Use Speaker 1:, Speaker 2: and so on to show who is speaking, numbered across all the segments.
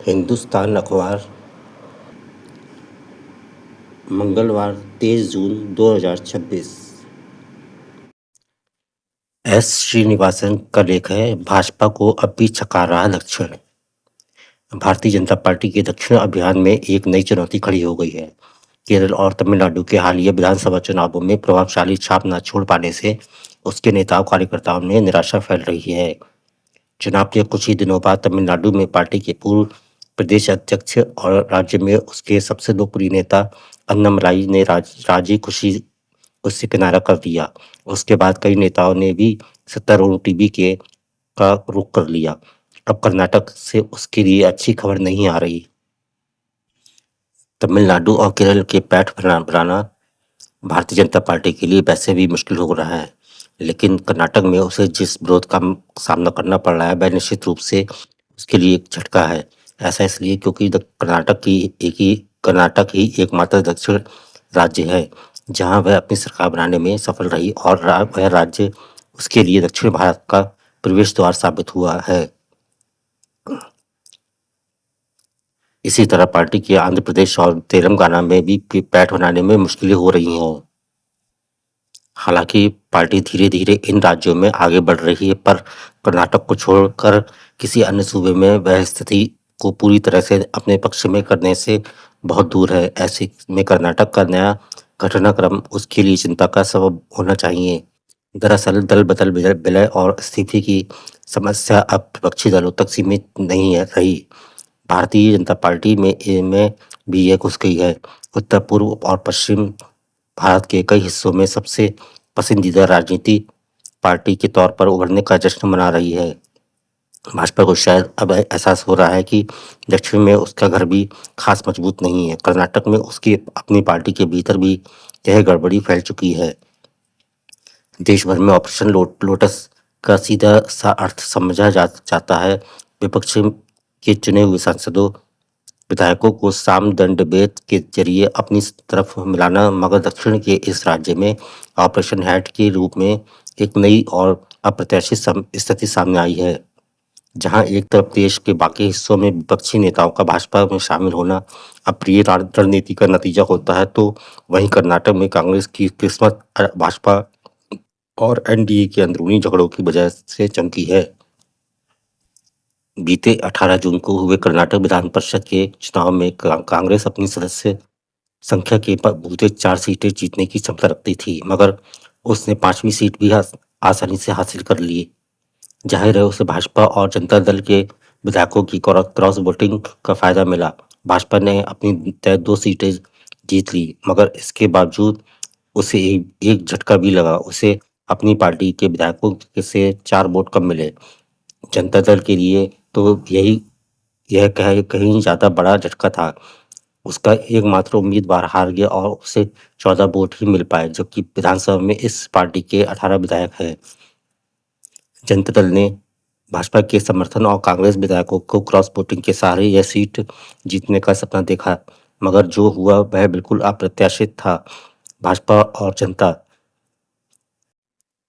Speaker 1: हिंदुस्तान अखबार मंगलवार 23 जून 2026। एस श्रीनिवासन का लेख है, भाजपा को अब भी छका रहा दक्षिण। भारतीय जनता पार्टी के दक्षिण अभियान में एक नई चुनौती खड़ी हो गई है। केरल और तमिलनाडु के हालिया विधानसभा चुनावों में प्रभावशाली छाप न छोड़ पाने से उसके नेताओं कार्यकर्ताओं में निराशा फैल रही है। चुनाव के कुछ ही दिनों बाद तमिलनाडु में पार्टी के पूर्व प्रदेश अध्यक्ष और राज्य में उसके सबसे लोकप्रिय नेता अन्नामलाई ने राजी खुशी उससे किनारा कर दिया। उसके बाद कई नेताओं ने भी सत्तारूढ़ टीवी का रुख कर लिया। अब कर्नाटक से उसके लिए अच्छी खबर नहीं आ रही। तमिलनाडु और केरल के पैठ बनाना भारतीय जनता पार्टी के लिए वैसे भी मुश्किल हो रहा है, लेकिन कर्नाटक में उसे जिस विरोध का सामना करना पड़ रहा है वह निश्चित रूप से उसके लिए एक झटका है। ऐसा इसलिए क्योंकि कर्नाटक ही एकमात्र दक्षिण राज्य है जहां वह अपनी सरकार बनाने में सफल रही और वह राज्य उसके लिए दक्षिण भारत का प्रवेश द्वार साबित हुआ है। इसी तरह पार्टी के आंध्र प्रदेश और तेलंगाना में भी पैठ बनाने में मुश्किलें हो रही हैं। हालांकि पार्टी धीरे धीरे इन राज्यों में आगे बढ़ रही है, पर कर्नाटक को छोड़कर किसी अन्य सूबे में वह स्थिति को पूरी तरह से अपने पक्ष में करने से बहुत दूर है। ऐसे में कर्नाटक का नया घटनाक्रम उसके लिए चिंता का सबब होना चाहिए। दरअसल दल बदल विलय और इस्तीफे की समस्या अब विपक्षी दलों तक सीमित नहीं है रही। भारतीय जनता पार्टी में भी यह घुस गई है। उत्तर पूर्व और पश्चिम भारत के कई हिस्सों में सबसे पसंदीदा राजनीति पार्टी के तौर पर उभरने का जश्न मना रही है। भाजपा को शायद अब एहसास हो रहा है कि दक्षिण में उसका घर भी खास मजबूत नहीं है। कर्नाटक में उसकी अपनी पार्टी के भीतर भी यह गड़बड़ी फैल चुकी है। देश भर में ऑपरेशन लोटस का सीधा सा अर्थ समझा जाता है विपक्ष के चुने हुए सांसदों विधायकों को साम दंड भेद के जरिए अपनी तरफ मिलाना, मगर दक्षिण के इस राज्य में ऑपरेशन हैट के रूप में एक नई और अप्रत्याशित स्थिति सामने आई है, जहां एक तरफ देश के बाकी हिस्सों में विपक्षी नेताओं का भाजपा में शामिल होना अप्रिय रणनीति का नतीजा होता है, तो वहीं कर्नाटक में कांग्रेस की किस्मत भाजपा और एनडीए के अंदरूनी झगड़ों की वजह से चमकी है। बीते 18 जून को हुए कर्नाटक विधान परिषद के चुनाव में कांग्रेस अपनी सदस्य संख्या के बलबूते 4 सीटें जीतने की क्षमता रखती थी, मगर उसने 5वीं सीट भी आसानी से हासिल कर ली। जाहिर है उसे भाजपा और जनता दल के विधायकों की क्रॉस वोटिंग का फायदा मिला। भाजपा ने अपनी तय 2 सीटें जीत ली, मगर इसके बावजूद उसे एक झटका भी लगा। उसे अपनी पार्टी के विधायकों से 4 वोट कम मिले। जनता दल के लिए तो यह कहीं ज्यादा बड़ा झटका था। उसका एकमात्र उम्मीदवार हार गया और उसे 14 वोट ही मिल पाए, जबकि विधानसभा में इस पार्टी के 18 विधायक हैं। जनता दल ने भाजपा के समर्थन और कांग्रेस विधायकों को क्रॉस वोटिंग के सहारे यह सीट जीतने का सपना देखा, मगर जो हुआ वह बिल्कुल अप्रत्याशित था। भाजपा और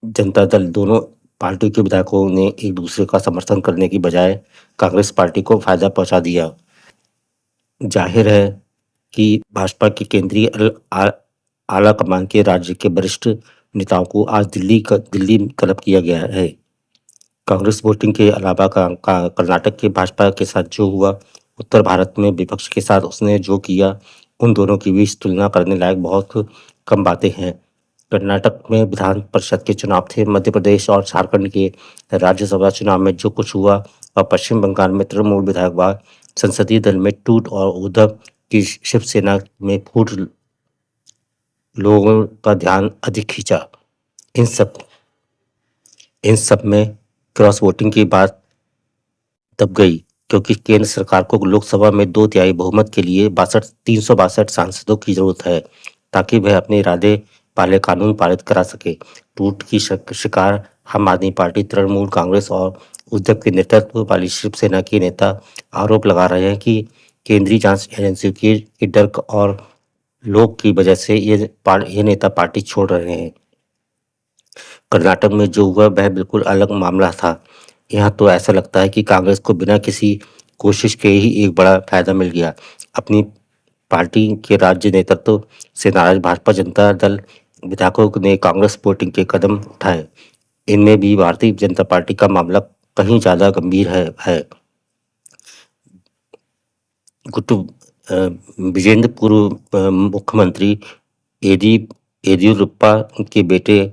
Speaker 1: जनता दल दोनों पार्टी के विधायकों ने एक दूसरे का समर्थन करने की बजाय कांग्रेस पार्टी को फायदा पहुंचा दिया। जाहिर है कि भाजपा के केंद्रीय आला कमान के राज्य के वरिष्ठ नेताओं को आज दिल्ली तलब किया गया है। कांग्रेस वोटिंग के अलावा कर्नाटक के भाजपा के साथ जो हुआ, उत्तर भारत में विपक्ष के साथ उसने जो किया, उन दोनों की बीच तुलना करने लायक बहुत कम बातें हैं। कर्नाटक में विधान परिषद के चुनाव थे, मध्य प्रदेश और झारखंड के राज्यसभा चुनाव में जो कुछ हुआ, और पश्चिम बंगाल में तृणमूल विधायकवाद संसदीय दल में टूट और उद्धव की शिवसेना में फूट लोगों का ध्यान अधिक खींचा। इन सब में क्रॉस वोटिंग की बात दब गई, क्योंकि केंद्र सरकार को लोकसभा में 2/3 बहुमत के लिए 362 सांसदों की जरूरत है, ताकि वह अपने इरादे वाले कानून पारित करा सके। टूट की शिकार आम आदमी पार्टी, तृणमूल कांग्रेस और उद्धव के नेतृत्व वाली शिवसेना के नेता आरोप लगा रहे हैं कि केंद्रीय जांच एजेंसी के डर और लोग की वजह से ये नेता पार्टी छोड़ रहे हैं। कर्नाटक में जो हुआ वह बिल्कुल अलग मामला था। यहाँ तो ऐसा लगता है कि कांग्रेस को बिना किसी कोशिश के ही एक बड़ा फायदा मिल गया। अपनी पार्टी के राज्य नेतृत्व से नाराज भाजपा जनता दल विधायकों ने कांग्रेस वोटिंग के कदम उठाए। इनमें भी भारतीय जनता पार्टी का मामला कहीं ज्यादा गंभीर है। गुट्टू विजेंद्र पूर्व मुख्यमंत्री येदी येदियुरप्पा के बेटे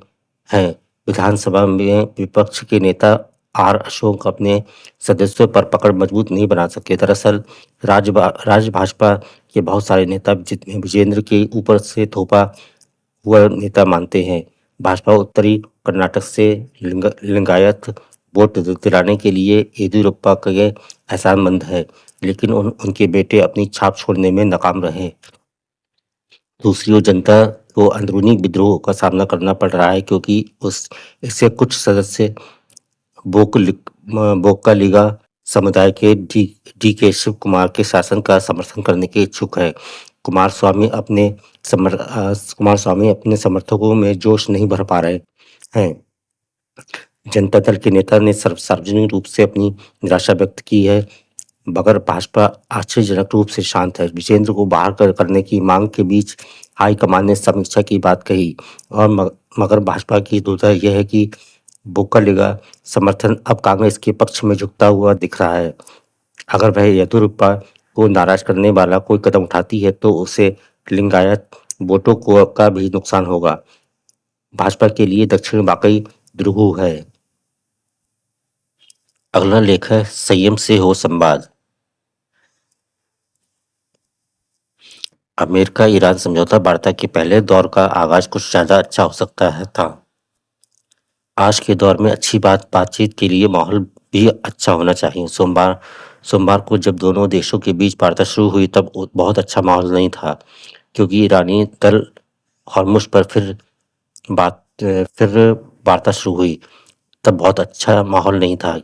Speaker 1: हैं। विधानसभा में विपक्ष के नेता आर अशोक अपने सदस्यों पर पकड़ मजबूत नहीं बना सके। दरअसल राज्य भाजपा के बहुत सारे नेता विजेंद्र के ऊपर से थोपा हुआ नेता मानते हैं। भाजपा उत्तरी कर्नाटक से लिंगायत वोट दिलाने के लिए येदियुरप्पा के एहसानमंद है, लेकिन उनके बेटे अपनी छाप छोड़ने में नाकाम रहे। दूसरी ओर जनता को अंदरूनी विद्रोह का सामना करना पड़ रहा है, क्योंकि इससे कुछ सदस्य बोक्कालिगा समुदाय के डी के शिव कुमार के शासन का समर्थन करने के इच्छुक है। कुमार स्वामी अपने समर्थकों में जोश नहीं भर पा रहे हैं। जनता दल के नेता ने सार्वजनिक रूप से अपनी निराशा व्यक्त की है, मगर भाजपा आश्चर्यजनक रूप से शांत है। विजेंद्र को बाहर करने की मांग के बीच हाईकमान ने समीक्षा की बात कही, और मगर भाजपा की दुविधा यह है कि बोक्कालिगा समर्थन अब कांग्रेस के पक्ष में झुकता हुआ दिख रहा है। अगर वह येदियुरप्पा को नाराज करने वाला कोई कदम उठाती है तो उसे लिंगायत वोटों का भी नुकसान होगा। भाजपा के लिए दक्षिण वाकई दुरूह है। अगला लेख है संयम से हो संवाद। अमेरिका ईरान समझौता वार्ता के पहले दौर का आगाज कुछ ज्यादा अच्छा हो सकता था। आज के दौर में अच्छी बातचीत के लिए माहौल भी अच्छा होना चाहिए। सोमवार को जब दोनों देशों के बीच वार्ता शुरू हुई तब बहुत अच्छा माहौल नहीं था, क्योंकि ईरानी दल हॉर्मुज़ पर फिर वार्ता शुरू हुई। तब बहुत अच्छा माहौल नहीं था।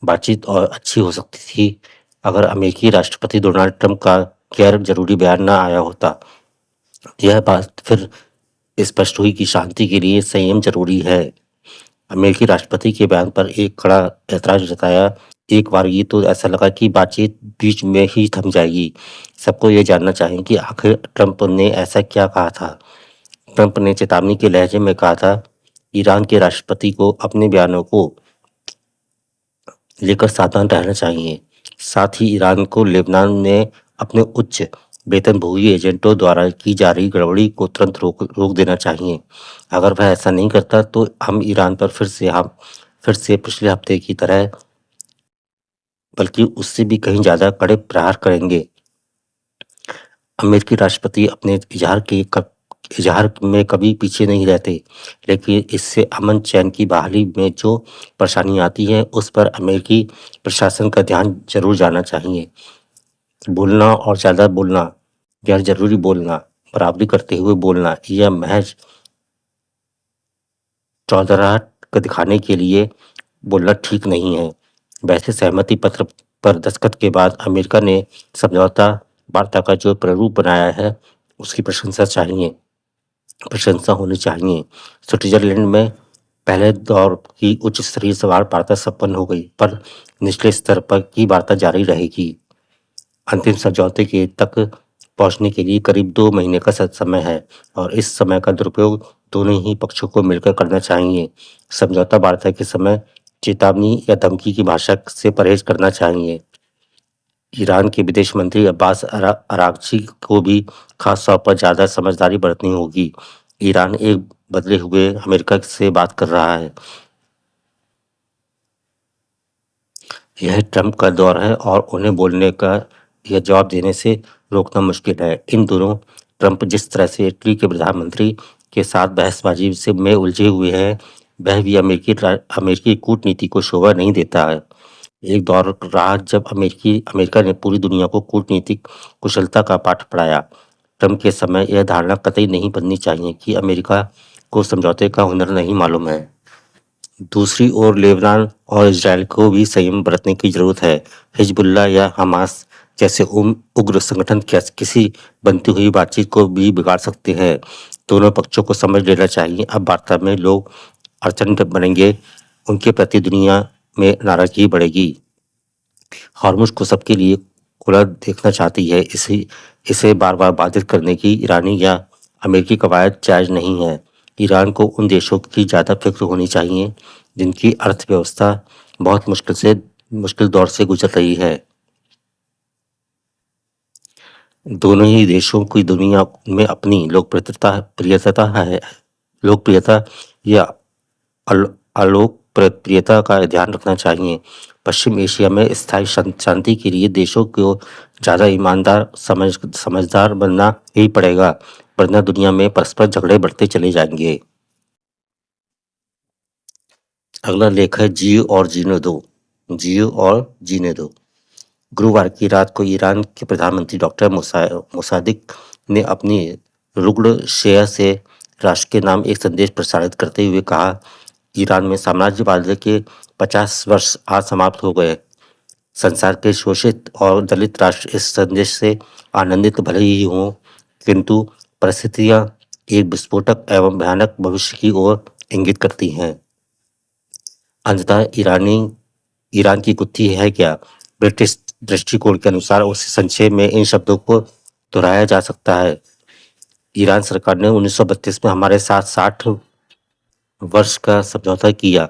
Speaker 1: बातचीत और अच्छी हो सकती थी अगर अमेरिकी राष्ट्रपति डोनाल्ड ट्रंप का गैर जरूरी बयान न आया होता। यह बात फिर स्पष्ट हुई कि शांति के लिए संयम जरूरी है। अमेरिकी राष्ट्रपति के बयान पर एक कड़ा ऐतराज जताया। एक बार ये तो ऐसा लगा कि बातचीत बीच में ही थम जाएगी। सबको ये जानना चाहिए कि आखिर ट्रंप ने ऐसा क्या कहा था। ट्रंप ने चेतावनी के लहजे में कहा था, ईरान के राष्ट्रपति को अपने बयानों को लेकर सावधान रहना चाहिए। साथ ही ईरान को लेबनान में अपने उच्च वेतनभोगी एजेंटों द्वारा की जा रही गड़बड़ी को तुरंत रोक देना चाहिए। अगर वह ऐसा नहीं करता तो हम ईरान पर फिर से पिछले हफ्ते की तरह बल्कि उससे भी कहीं ज्यादा कड़े प्रहार करेंगे। अमेरिकी राष्ट्रपति अपने इजहार में कभी पीछे नहीं रहते, लेकिन इससे अमन चैन की बहाली में जो परेशानी आती है उस पर अमेरिकी प्रशासन का ध्यान जरूर जाना चाहिए। बोलना और ज्यादा बोलना, गैर जरूरी बोलना, बराबरी करते हुए बोलना या महज चौधराहट दिखाने के लिए बोलना ठीक नहीं है। वैसे सहमति पत्र पर दस्तखत के बाद अमेरिका ने समझौता वार्ता का जो प्रारूप बनाया है उसकी प्रशंसा होनी चाहिए। स्विट्जरलैंड में पहले दौर की उच्च स्तरीय सवाल वार्ता संपन्न हो गई, पर निचले स्तर पर की वार्ता जारी रहेगी। अंतिम समझौते के तक पहुंचने के लिए करीब 2 महीने का समय है, और इस समय का दुरुपयोग दोनों ही पक्षों को मिलकर करना चाहिए। समझौता वार्ता के समय चेतावनी या धमकी की भाषा से परहेज करना चाहिए। ईरान के विदेश मंत्री अब्बास अरागची को भी खास तौर पर ज्यादा समझदारी बरतनी होगी। ईरान एक बदले हुए अमेरिका से बात कर रहा है। यह ट्रंप का दौर है और उन्हें बोलने का या जवाब देने से रोकना मुश्किल है। इन दोनों ट्रंप जिस तरह से इटली के प्रधानमंत्री के साथ बहसबाजी में उलझे हुए हैं, वह भी अमेरिकी कूटनीति को शोभा नहीं देता है। एक दौर रहा जब अमेरिका ने पूरी दुनिया को कूटनीतिक कुशलता का पाठ पढ़ाया। ट्रंप के समय यह धारणा कतई नहीं बननी चाहिए कि अमेरिका को समझौते का हुनर नहीं मालूम है। दूसरी ओर लेबनान और इजराइल को भी संयम बरतने की जरूरत है। हिजबुल्लाह या हमास जैसे उग्र संगठन किसी बनती हुई बातचीत को भी बिगाड़ सकते हैं। दोनों पक्षों को समझ लेना चाहिए, अब वार्ता में लोग अड़चन बनेंगे, उनके प्रति दुनिया में नाराजगी बढ़ेगी। हॉर्मुज़ को सबके लिए खुला देखना चाहती है। इसे बार-बार बाधित करने की ईरानी या अमेरिकी कवायद जायज़ नहीं है। ईरान को उन देशों की ज़्यादा फ़िक्र होनी चाहिए, जिनकी अर्थव्यवस्था बहुत मुश्किल दौर से गुज़र रही है। दोनों ही देशों की दुनिया में अपनी लोकप्रियता या अलोकप्रियता का ध्यान रखना चाहिए। पश्चिम एशिया में स्थायी शांति के लिए देशों को ज़्यादा ईमानदार समझदार बनना ही पड़ेगा, वरना दुनिया में परस्पर झगड़े बढ़ते चले जाएंगे। अगला लेख है जियो और जीने दो। जियो और जीने दो। गुरुवार की रात को ईरान के प्रधानमंत्री डॉक्टर मुसादिक ने अपनी रुग्ण शेयर से राष्ट्र के नाम एक संदेश प्रसारित करते हुए कहा, ईरान में साम्राज्यवाद के 50 वर्ष आज समाप्त हो गए। संसार के शोषित और दलित राष्ट्र इस संदेश से आनंदित भले ही हों, किंतु परिस्थितियां एक विस्फोटक एवं भयानक भविष्य की ओर इंगित करती हैं। अंततः ईरान की गुत्थी है क्या? ब्रिटिश दृष्टिकोण के अनुसार उसे संक्षेप में इन शब्दों को दोहराया जा सकता है। ईरान सरकार ने 1932 में हमारे साथ 60 वर्ष का समझौता किया,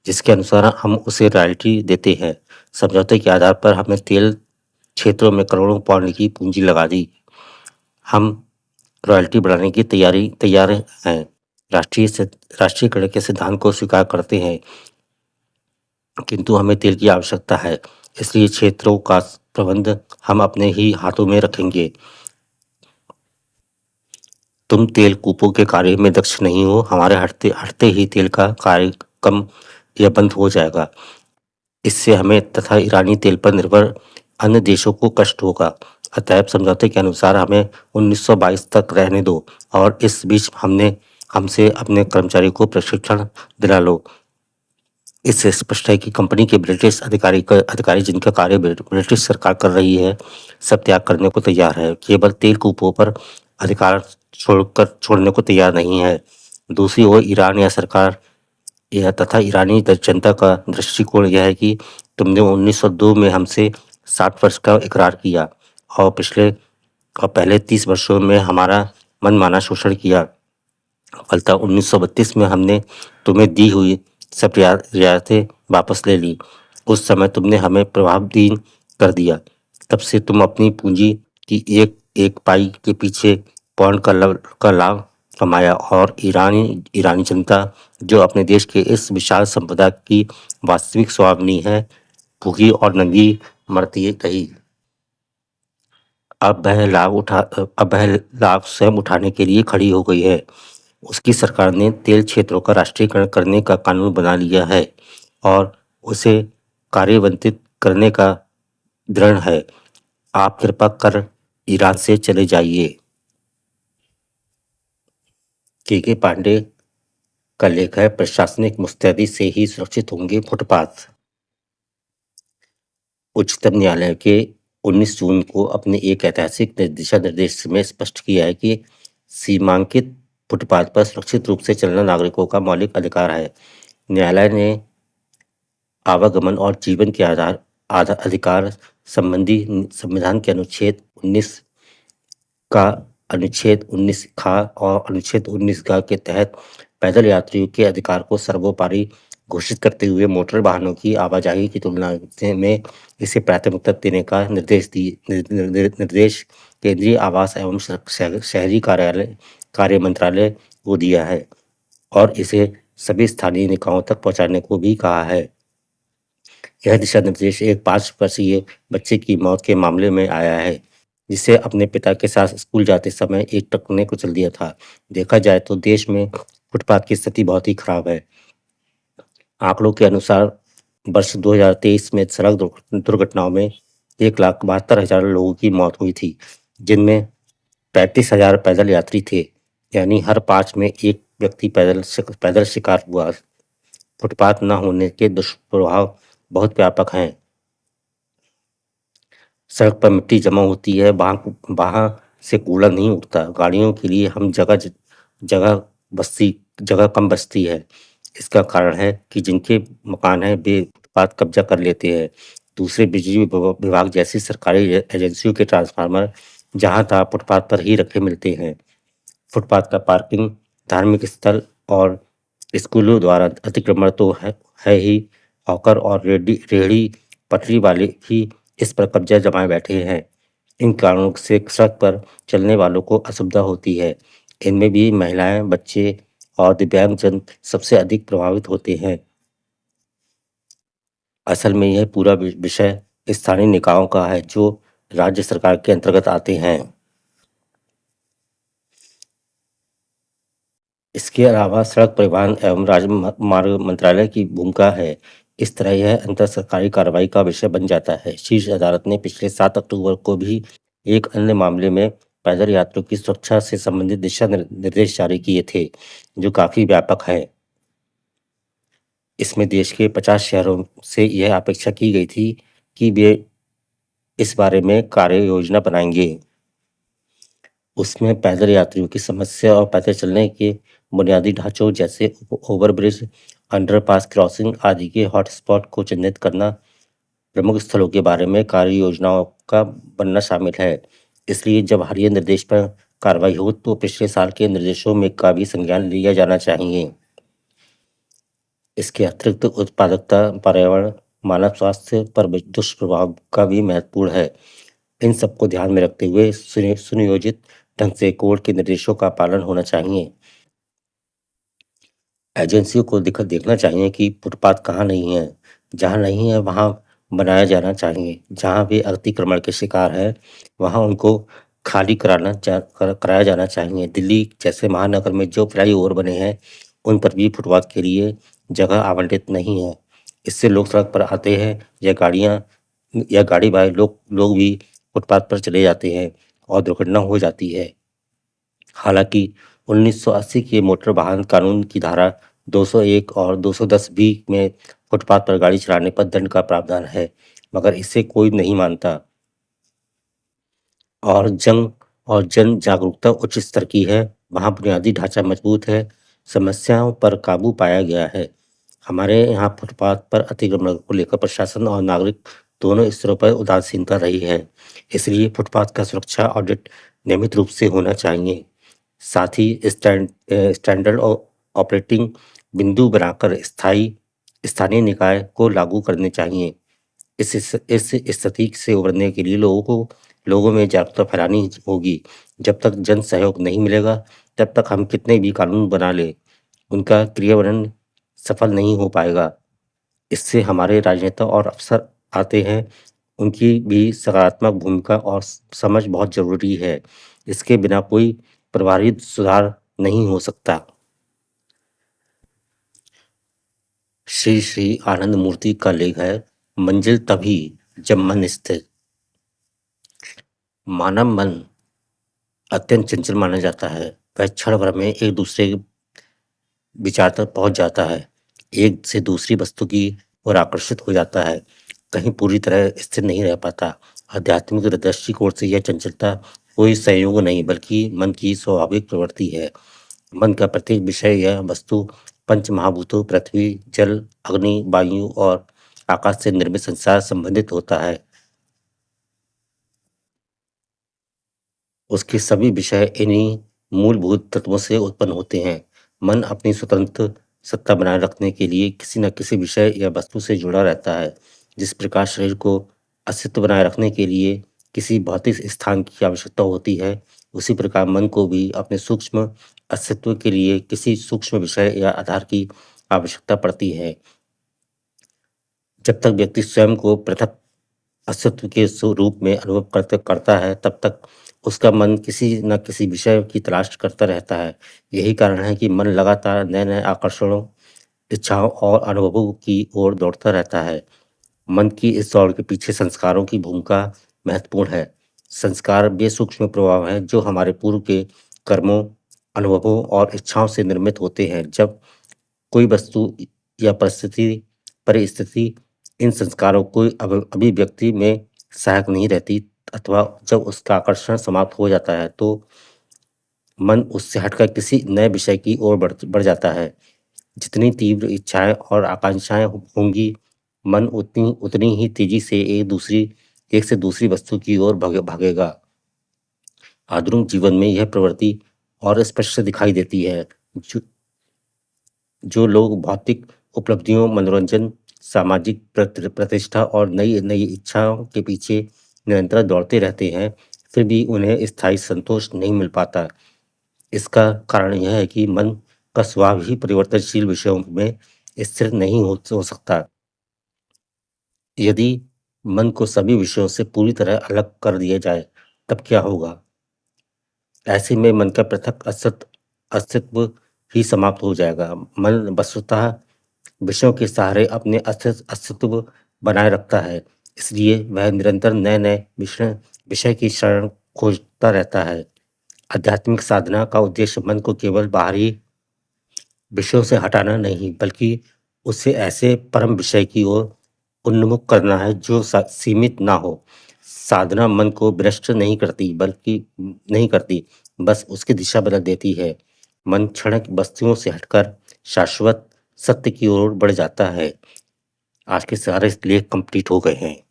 Speaker 1: जिसके अनुसार हम उसे रॉयल्टी देते हैं। समझौते के आधार पर हमने तेल क्षेत्रों में करोड़ों पाउंड की पूंजी लगा दी। हम रॉयल्टी बढ़ाने की तैयार हैं। राष्ट्रीयकरण के सिद्धांत को स्वीकार करते हैं, किंतु हमें तेल की आवश्यकता है, इसलिए क्षेत्रों का प्रबंध हम अपने ही हाथों में रखेंगे। तुम तेल कूपों के कार्य में दक्ष नहीं हो, हमारे हटते ही तेल का कार्य कम या बंद हो जाएगा। इससे हमें तथा ईरानी तेल पर निर्भर अन्य देशों को कष्ट होगा। अतएव समझौते के अनुसार हमें 1922 तक रहने दो और इस बीच हमसे अपने कर्मचारी को प्रशिक्षण दिला लो। इससे स्पष्ट है कि कंपनी के ब्रिटिश अधिकारी जिनका कार्य ब्रिटिश सरकार कर रही है, सब त्याग करने को तैयार है, केवल तेल कूपों पर अधिकार छोड़ने को तैयार नहीं है। दूसरी ओर ईरान या सरकार यह तथा ईरानी जनता का दृष्टिकोण यह है कि तुमने 1902 में हमसे 60 वर्ष का इकरार किया और पहले 30 वर्षों में हमारा मनमाना शोषण किया। फलतः 1932 में हमने तुम्हें दी हुई सब रियायतें वापस ले ली। उस समय तुमने हमें प्रभावहीन कर दिया। तब से तुम अपनी पूंजी की एक एक पाई के पीछे पौंड का लाभ कमाया और ईरानी जनता, जो अपने देश के इस विशाल संपदा की वास्तविक स्वामिनी है, भूखी और नंगी मरती रही। अब वह लाभ स्वयं उठाने के लिए खड़ी हो गई है। उसकी सरकार ने तेल क्षेत्रों का राष्ट्रीयकरण करने का कानून बना लिया है और उसे कार्यान्वित करने का दृढ़ है। आप कृपा कर ईरान से चले जाइए। के पांडे का लेख है, प्रशासनिक मुस्तैदी से ही सुरक्षित होंगे फुटपाथ। उच्चतम न्यायालय के 19 जून को अपने एक ऐतिहासिक दिशा निर्देश में स्पष्ट किया है कि सीमांकित फुटपाथ पर सुरक्षित रूप से चलना नागरिकों का मौलिक अधिकार है। न्यायालय ने आवागमन और जीवन के अधिकार संबंधी संविधान के अनुच्छेद 19 का अनुच्छेद 19 खा और अनुच्छेद 19 ग के तहत पैदल यात्रियों के अधिकार को सर्वोपरि घोषित करते हुए मोटर वाहनों की आवाजाही की तुलना में इसे प्राथमिकता देने का निर्देश केंद्रीय आवास एवं शहरी कार्य मंत्रालय को दिया है और इसे सभी स्थानीय निकायों तक पहुंचाने को भी कहा है। यह दिशा निर्देश एक 5 वर्षीय बच्चे की मौत के मामले में आया है, जिसे अपने पिता के साथ स्कूल जाते समय एक ट्रक ने कुचल दिया था। देखा जाए तो देश में फुटपाथ की स्थिति बहुत ही खराब है। आंकड़ों के अनुसार वर्ष 2023 में सड़क दुर्घटनाओं में 1,72,000 लोगों की मौत हुई थी, जिनमें 35,000 पैदल यात्री थे, यानी हर 5 में एक व्यक्ति पैदल शिकार हुआ। फुटपाथ न होने के दुष्प्रभाव बहुत व्यापक हैं। सड़क पर मिट्टी जमा होती है, वहां से कूड़ा नहीं उठता। गाड़ियों के लिए हम जगह कम बचती है। इसका कारण है कि जिनके मकान हैं वे फुटपाथ कब्जा कर लेते हैं। दूसरे बिजली विभाग जैसी सरकारी एजेंसियों के ट्रांसफार्मर जहाँ-तहाँ फुटपाथ पर ही रखे मिलते हैं। फुटपाथ का पार्किंग, धार्मिक स्थल और स्कूलों द्वारा अतिक्रमण तो है ही, हॉकर और रेहड़ी पटरी वाले भी इस पर कब्जा जमाए बैठे हैं। इन कारणों से सड़क पर चलने वालों को असुविधा होती है। इनमें भी महिलाएं, बच्चे और दिव्यांगजन सबसे अधिक प्रभावित होते हैं। असल में यह पूरा विषय स्थानीय निकायों का है जो राज्य सरकार के अंतर्गत आते हैं। इसके अलावा सड़क परिवहन एवं राजमार्ग मंत्रालय की भूमिका है। इस तरह यह अंतर सरकारी कार्रवाई का विषय बन जाता है। शीर्ष अदालत ने पिछले 7 अक्टूबर को भी एक अन्य मामले में पैदल यात्रियों की सुरक्षा से संबंधित दिशा निर्देश जारी किए थे, जो काफी व्यापक है। इसमें देश के 50 शहरों से यह अपेक्षा की गई थी कि वे इस बारे में कार्य योजना बनाएंगे। उसमें पैदल यात्रियों की समस्या और पैदल चलने के बुनियादी ढांचों जैसे ओवरब्रिज, अंडरपास, क्रॉसिंग आदि के हॉटस्पॉट को चिन्हित करना, प्रमुख स्थलों के बारे में कार्य योजनाओं का बनना शामिल है। इसलिए जब हालिया निर्देश पर कार्रवाई हो तो पिछले साल के निर्देशों में का भी संज्ञान लिया जाना चाहिए। इसके अतिरिक्त उत्पादकता, पर्यावरण, मानव स्वास्थ्य पर दुष्प्रभाव का भी महत्वपूर्ण है। इन सबको ध्यान में रखते हुए सुनियोजित ढंग से कोर्ट के निर्देशों का पालन होना चाहिए। एजेंसियों को देखना चाहिए कि फुटपाथ कहाँ नहीं है। जहाँ नहीं है वहाँ बनाया जाना चाहिए। जहाँ भी अतिक्रमण के शिकार हैं वहाँ उनको खाली कराया जाना चाहिए। दिल्ली जैसे महानगर में जो फ्लाईओवर बने हैं उन पर भी फुटपाथ के लिए जगह आवंटित नहीं है। इससे लोग सड़क पर आते हैं या गाड़ी वाले लोग भी फुटपाथ पर चले जाते हैं और दुर्घटना हो जाती है। हालांकि 1980 के मोटर वाहन कानून की धारा 201 और 210 बी में फुटपाथ पर गाड़ी चलाने पर दंड का प्रावधान है, मगर इसे कोई नहीं मानता और जन जागरूकता उच्च स्तर की है। वहाँ बुनियादी ढांचा मजबूत है, समस्याओं पर काबू पाया गया है। हमारे यहाँ फुटपाथ पर अतिक्रमण को लेकर प्रशासन और नागरिक दोनों स्तरों पर उदासीनता रही है। इसलिए फुटपाथ का सुरक्षा ऑडिट नियमित रूप से होना चाहिए। साथ ही स्टैंडर्ड ऑपरेटिंग बिंदु बनाकर स्थानीय निकाय को लागू करने चाहिए। इस स्थिति से उबरने के लिए लोगों में जागरूकता फैलानी होगी। जब तक जन सहयोग नहीं मिलेगा तब तक हम कितने भी कानून बना ले उनका क्रियान्वयन सफल नहीं हो पाएगा। इससे हमारे राजनेता और अफसर आते हैं, उनकी भी सकारात्मक भूमिका और समझ बहुत जरूरी है। इसके बिना कोई प्रभावी सुधार नहीं हो सकता। श्री श्री आनंद मूर्ति का लेख है, मंजिल तभी जब मन स्थिर। मानव मन अत्यंत चंचल माना जाता है। वह क्षण भर में एक दूसरे विचार तक पहुंच जाता है, एक से दूसरी वस्तु की ओर आकर्षित हो जाता है, कहीं पूरी तरह स्थिर नहीं रह पाता। आध्यात्मिक दृष्टिकोण से यह चंचलता कोई संयोग नहीं बल्कि मन की स्वाभाविक प्रवृत्ति है। मन का प्रत्येक विषय या वस्तु पंच महाभूतों पृथ्वी, जल, अग्नि, वायु और आकाश से निर्मित संसार संबंधित होता है। उसके सभी विषय इन्हीं मूलभूत तत्वों से उत्पन्न होते हैं। मन अपनी स्वतंत्र सत्ता बनाए रखने के लिए किसी न किसी विषय या वस्तु से जुड़ा रहता है। जिस प्रकार शरीर को अस्तित्व बनाए रखने के लिए किसी भौतिक स्थान की आवश्यकता होती है, उसी प्रकार मन को भी अपने सूक्ष्म अस्तित्व के लिए किसी सूक्ष्म विषय या आधार की आवश्यकता पड़ती है। जब तक व्यक्ति स्वयं को पृथक अस्तित्व के स्वरूप में अनुभव करता है, तब तक उसका मन किसी न किसी विषय की तलाश करता रहता है। यही कारण है कि मन लगातार नए नए आकर्षणों, इच्छाओं और अनुभवों की ओर दौड़ता रहता है। मन की इस दौड़ के पीछे संस्कारों की भूमिका महत्वपूर्ण है। संस्कार वे सूक्ष्म प्रभाव हैं जो हमारे पूर्व के कर्मों, अनुभवों और इच्छाओं से निर्मित होते हैं। जब कोई वस्तु या परिस्थिति इन संस्कारों को अभिव्यक्ति में सहायक नहीं रहती अथवा जब उसका आकर्षण समाप्त हो जाता है तो मन उससे हटकर किसी नए विषय की ओर बढ़ जाता है। जितनी तीव्र इच्छाएं और आकांक्षाएं होंगी मन उतनी उतनी ही तेजी से एक से दूसरी वस्तु की ओर भागेगा। आधुनिक जीवन में यह प्रवृत्ति और स्पष्ट से दिखाई देती है। जो जो लोग भौतिक उपलब्धियों, मनोरंजन, सामाजिक प्रतिष्ठा और नई नई इच्छाओं के पीछे निरंतर दौड़ते रहते हैं, फिर भी उन्हें स्थायी संतोष नहीं मिल पाता। इसका कारण यह है कि मन का स्वभाव ही परिवर्तनशील विषयों में स्थिर नहीं हो सकता। यदि मन को सभी विषयों से पूरी तरह अलग कर दिया जाए, तब क्या होगा? ऐसे में मन का पृथक अस्तित्व ही समाप्त हो जाएगा। मन वस्तुतः विषयों के सहारे अपने अस्तित्व बनाए रखता है, इसलिए वह निरंतर नए-नए विषय की शरण खोजता रहता है। आध्यात्मिक साधना का उद्देश्य मन को केवल बाहरी विषयों से हटाना नहीं, बल्कि उसे ऐसे परम विषय की ओर उन्मुख करना है जो सीमित ना हो। साधना मन को भ्रष्ट नहीं करती, बस उसकी दिशा बदल देती है। मन क्षणिक वस्तुओं से हटकर शाश्वत सत्य की ओर बढ़ जाता है। आज के सारे लेख कंप्लीट हो गए हैं।